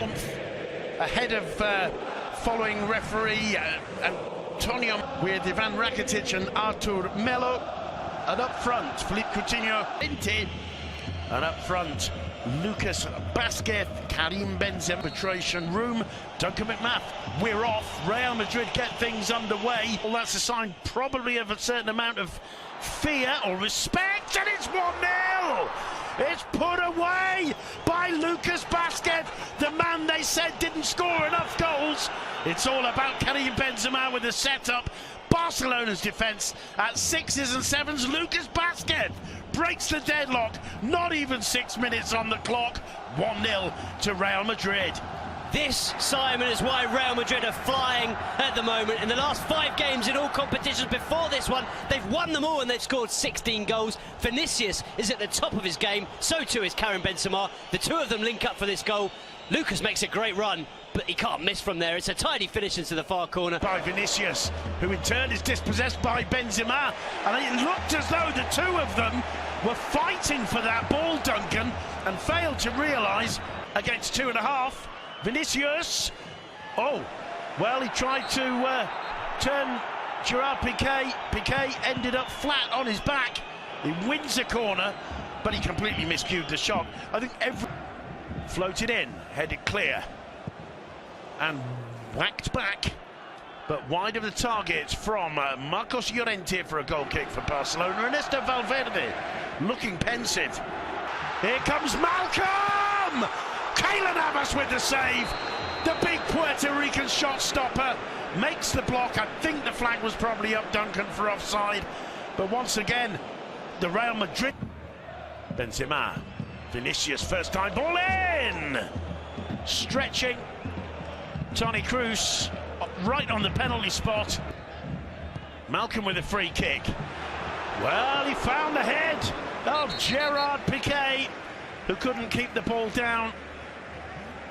Ahead of following referee Antonio with Ivan Rakitic and Artur Melo. And up front, Philippe Coutinho, and up front, Lucas Basquet, Karim Benzema, arbitration room, Duncan McMath. We're off. Real Madrid get things underway. Well, that's a sign probably of a certain amount of fear or respect, and it's 1-0. It's put away by Lucas Basquet, the man they said didn't score enough goals. It's all about Karim Benzema with the setup. Barcelona's defence at 6s and 7s. Lucas Basquet breaks the deadlock. Not even 6 minutes on the clock. 1-0 to Real Madrid. This, Simon, is why Real Madrid are flying at the moment. In the last 5 games in all competitions before this one, they've won them all and they've scored 16 goals. Vinicius is at the top of his game, so too is Karim Benzema. The two of them link up for this goal. Lucas makes a great run, but he can't miss from there. It's a tidy finish into the far corner. By Vinicius, who in turn is dispossessed by Benzema. And it looked as though the two of them were fighting for that ball, Duncan, and failed to realise against 2.5. Vinicius, oh, well, he tried to turn Gerard Piqué. Piqué ended up flat on his back. He wins a corner, but he completely miscued the shot. I think floated in, headed clear, and whacked back, but wide of the target from Marcos Llorente for a goal kick for Barcelona. Ernesto Valverde looking pensive. Here comes Malcolm! Keylor Navas with the save. The big Puerto Rican shot stopper makes the block. I think the flag was probably up, Duncan, for offside. But once again, the Real Madrid. Benzema. Vinicius, first time ball in. Stretching. Toni Kroos right on the penalty spot. Malcolm with a free kick. Well, he found the head of Gerard Piqué, who couldn't keep the ball down.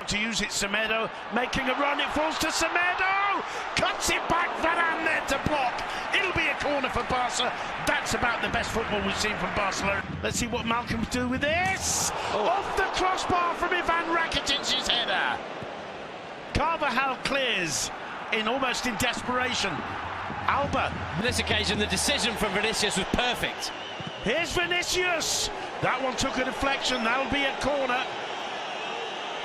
To use it, Semedo making a run, it falls to Semedo, cuts it back, Varane there to block. It'll be a corner for Barca. That's about the best football we've seen from Barcelona. Let's see what Malcolm's do with this. Off the crossbar from Ivan Rakitic's header. Carvajal clears almost in desperation. Alba. On this occasion, the decision from Vinicius was perfect. Here's Vinicius. That one took a deflection. That'll be a corner.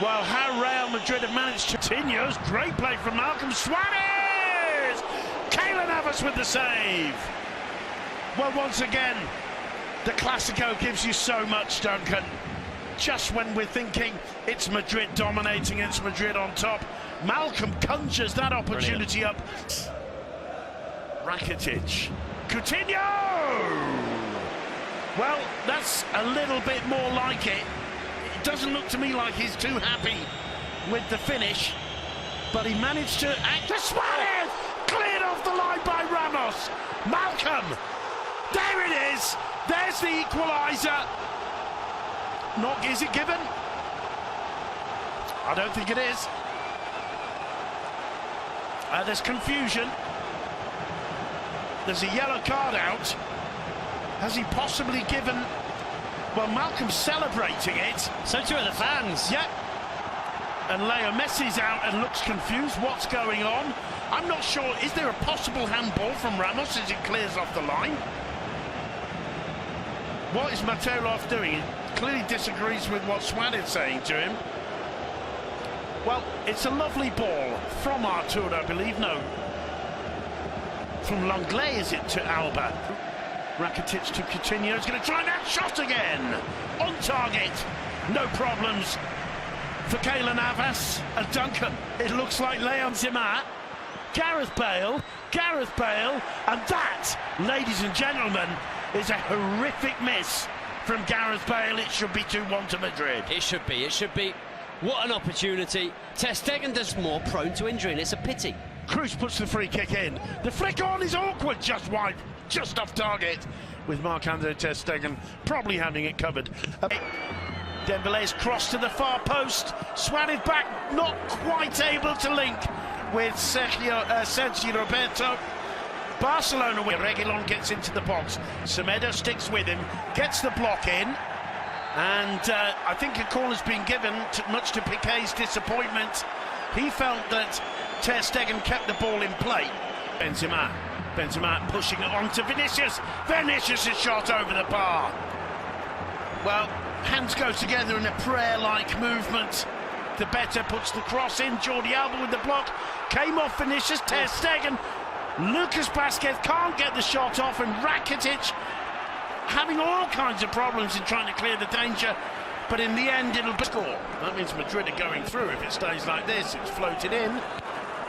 Well, how Real Madrid have managed to continues. Great play from Malcolm Suarez! Keylor Navas with the save. Well, once again, the Clasico gives you so much, Duncan. Just when we're thinking it's Madrid dominating, it's Madrid on top, Malcolm conjures that opportunity up. Rakitic. Coutinho! Well, that's a little bit more like it. Doesn't look to me like he's too happy with the finish, but he managed to act. Suarez cleared off the line by Ramos. Malcolm, there it is. There's the equaliser. Is it given? I don't think it is. There's confusion. There's a yellow card out. Has he possibly given? Well, Malcolm's celebrating it. So too are the fans. Yep. And Leo Messi's out and looks confused. What's going on? I'm not sure. Is there a possible handball from Ramos as it clears off the line? What is Mateloff doing? He clearly disagrees with what Suarez is saying to him. Well, it's a lovely ball from Artur, I believe. No. From Langlais, is it, to Alba? Rakitic to Coutinho. He's going to try that shot again. On target. No problems for Keylor Navas. And Duncan, it looks like Leon Zimmer. Gareth Bale. And that, ladies and gentlemen, is a horrific miss from Gareth Bale. It should be 2-1 to Madrid. It should be. What an opportunity. Ter Stegen is more prone to injury, and it's a pity. Kroos puts the free kick in. The flick on is awkward, just wide, just off target, with Marc-Andre Ter Stegen probably having it covered. Dembele's cross to the far post. Suarez back, not quite able to link with Sergio Roberto. Barcelona win. Reguilon gets into the box. Semedo sticks with him, gets the block in. And I think a call has been given, much to Piqué's disappointment. He felt that Ter Stegen kept the ball in play. Benzema pushing it on to Vinicius. Vinicius' shot over the bar. Well, hands go together in a prayer-like movement. The better puts the cross in. Jordi Alba with the block. Came off Vinicius. Ter Stegen. Lucas Vázquez can't get the shot off, and Rakitic having all kinds of problems in trying to clear the danger, but in the end it'll be score. That means Madrid are going through if it stays like this. It's floated in.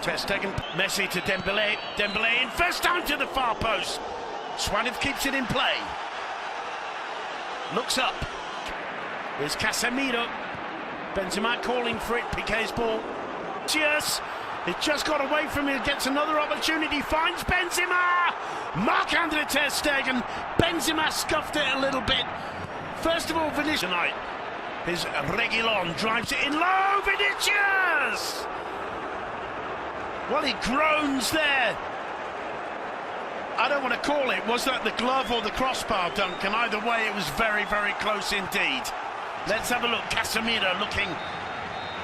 Ter Stegen, Messi to Dembélé. Dembélé in first time to the far post. Suarez keeps it in play. Looks up. There's Casemiro. Benzema calling for it. Piqué's ball. Cheers. It just got away from him, gets another opportunity, finds Benzema! Marc-Andre Ter Stegen, Benzema scuffed it a little bit. First of all, Vinicius tonight. His Reguilón drives it in low, Vinicius! Well, he groans there. I don't want to call it, was that the glove or the crossbar, Duncan? Either way, it was very, very close indeed. Let's have a look. Casemiro looking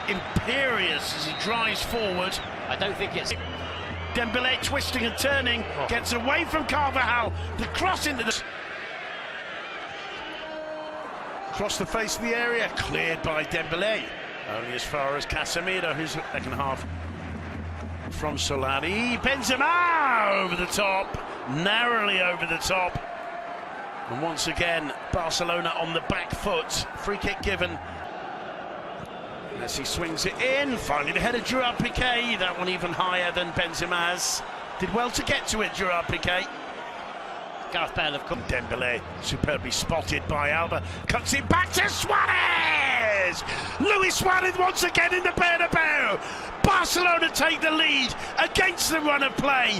imperious as he drives forward. I don't think it's... Dembélé twisting and turning, gets away from Carvajal. The cross into the... Across the face of the area, cleared by Dembélé. Only as far as Casemiro, who's second half from Solari. Benzema over the top, narrowly over the top. And once again, Barcelona on the back foot. Free kick given. As he swings it in, finally the header, Gerard Piqué, that one even higher than Benzema's. Did well to get to it, Gerard Piqué. Gareth Bale, of course. Dembélé, superbly spotted by Alba, cuts it back to Suarez! Luis Suarez once again in the Bernabeu. Barcelona take the lead against the run of play.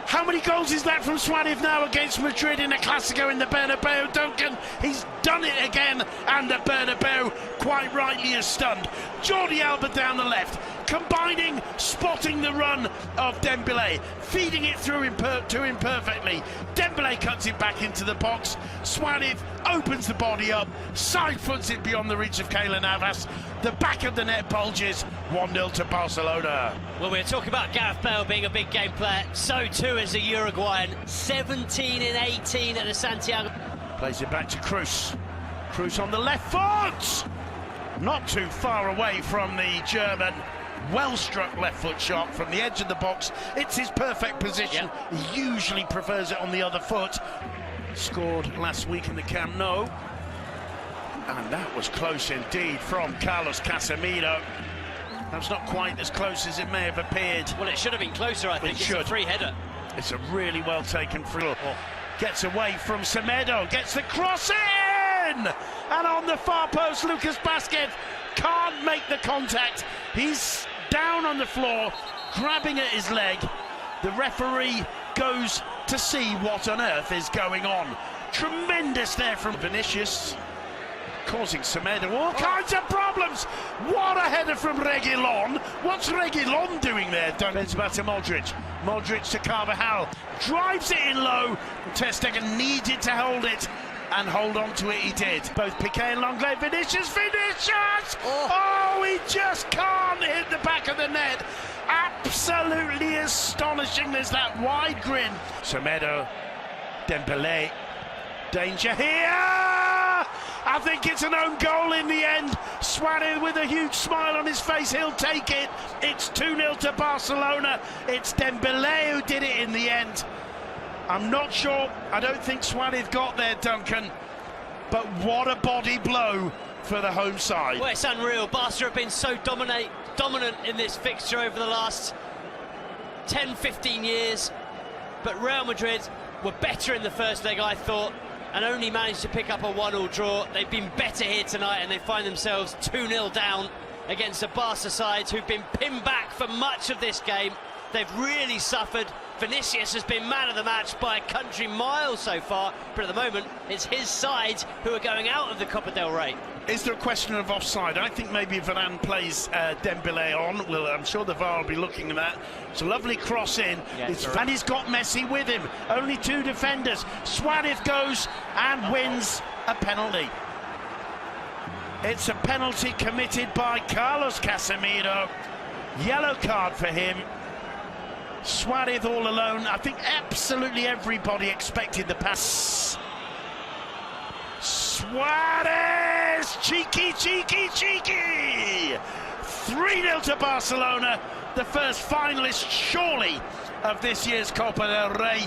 How many goals is that from Suarez now against Madrid in a Clásico in the Bernabeu, Duncan? He's done it again, and the Bernabeu quite rightly is stunned. Jordi Alba down the left, combining, spotting the run of Dembélé, feeding it through to him perfectly. Dembélé cuts it back into the box. Suarez opens the body up, side foots it beyond the reach of Keylor Navas. The back of the net bulges. 1-0 to Barcelona. Well, we're talking about Gareth Bale being a big game player. So too is the Uruguayan. 17 in 18 at the Santiago. Plays it back to Kroos. Kroos on the left foot. Not too far away from the German. Well struck left foot shot from the edge of the box. It's his perfect position. Yep. He usually prefers it on the other foot. Scored last week in the Camp Nou. And that was close indeed from Carlos Casemiro. That's not quite as close as it may have appeared. Well, it should have been closer, I think. It's a free header. It's a really well taken free. Gets away from Semedo, gets the cross in! And on the far post, Lucas Vázquez can't make the contact. He's down on the floor, grabbing at his leg. The referee goes to see what on earth is going on. Tremendous there from Vinicius, causing Semedo all kinds of problems. What a header from Reguilón. What's Reguilón doing there? Benzema to Modric. Modric to Carvajal. Drives it in low. Ter Stegen needed to hold it, and hold on to it he did. Both Piqué and Lenglet. Vinicius! Oh, he just can't hit the back of the net. Absolutely astonishing. There's that wide grin. Semedo, Dembélé. Danger here! I think it's an own goal in the end. Suarez with a huge smile on his face, he'll take it. It's 2-0 to Barcelona. It's Dembélé who did it in the end. I'm not sure, I don't think Suarez got there, Duncan, but what a body blow for the home side. Well, it's unreal. Barca have been so dominant in this fixture over the last 10-15 years, but Real Madrid were better in the first leg, I thought, and only managed to pick up a 1-1 draw. They've been better here tonight, and they find themselves 2-0 down against the Barca sides who've been pinned back for much of this game. They've really suffered. Vinicius has been man of the match by a country mile so far, but at the moment it's his side who are going out of the Copa del Rey. Is there a question of offside? I think maybe Varane plays Dembélé on. Well, I'm sure the VAR will be looking at that. It's a lovely cross in, and he's got Messi with him. Only two defenders. Suarez goes and wins a penalty. It's a penalty committed by Carlos Casemiro. Yellow card for him. Suarez all alone. I think absolutely everybody expected the pass. Suarez! Cheeky, cheeky, cheeky! 3-0 to Barcelona, the first finalist, surely, of this year's Copa del Rey.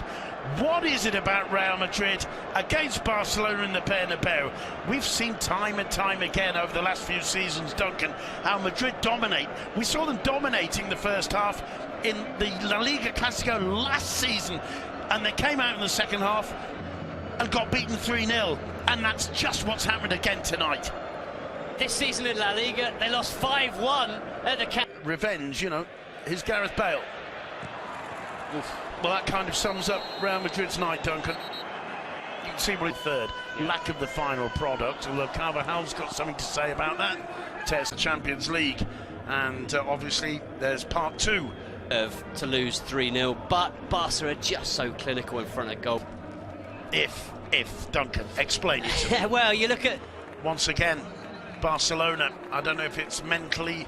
What is it about Real Madrid against Barcelona in the Bernabeu? We've seen time and time again over the last few seasons, Duncan, how Madrid dominate. We saw them dominating the first half in the La Liga Clasico last season, and they came out in the second half and got beaten 3-0, and that's just what's happened again tonight. This season in La Liga, they lost 5-1 at the camp. Revenge, you know, here's Gareth Bale. Oof. Well, that kind of sums up Real Madrid's night, Duncan. You can see what it's third. Lack of the final product, although Carvajal's got something to say about that. Tears the Champions League, and obviously there's part two. To lose 3-0, but Barca are just so clinical in front of goal. If Duncan, explain it to me. Well, you look at... Once again, Barcelona, I don't know if it's mentally